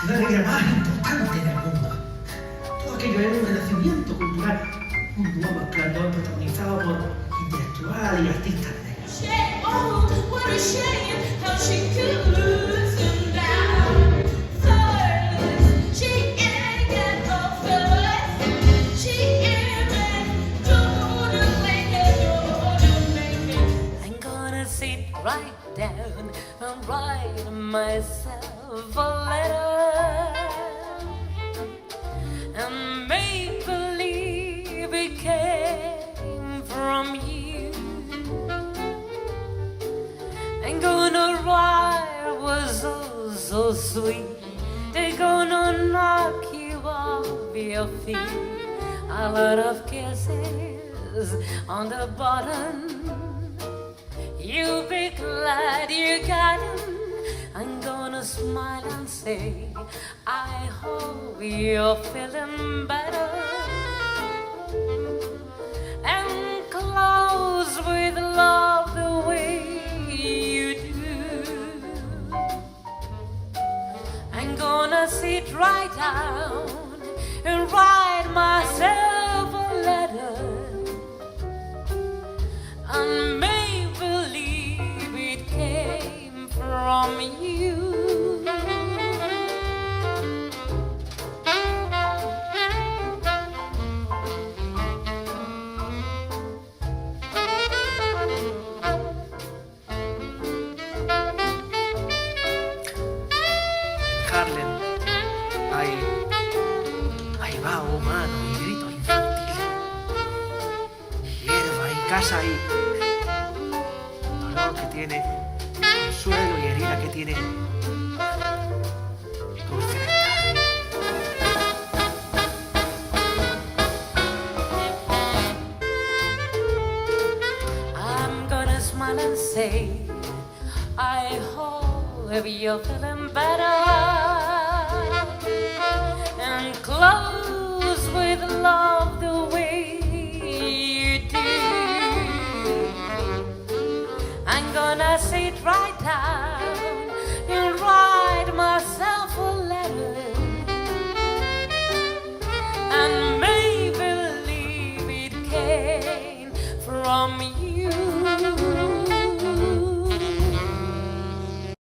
ciudad negra más importante del mundo. Todo aquello era un renacimiento cultural, un nuevo esplendor protagonizado por intelectuales y artistas negros. What a shame how she could lose him now. First, she ain't got no feelings. She ain't gonna make it. I'm gonna sit right down and write myself a letter and make believe it came from you. I'm gonna write was so sweet. They're gonna knock you off your feet. A lot of kisses on the bottom. You'll be glad you got 'em. I'm gonna smile and say, I hope you're feeling better. And close with love the way you do. I'm gonna sit right down and write myself a letter and make believe it came from you. Harlem, ahí va, mano y gritos infantiles. Hierba y casa y dolor que tiene, consuelo y herida que tiene. Dulce verdad. I'm gonna smile and say, I hope you're feeling better. And close with love the way you do. I'm gonna sit right down and write myself a letter and make believe it came from you.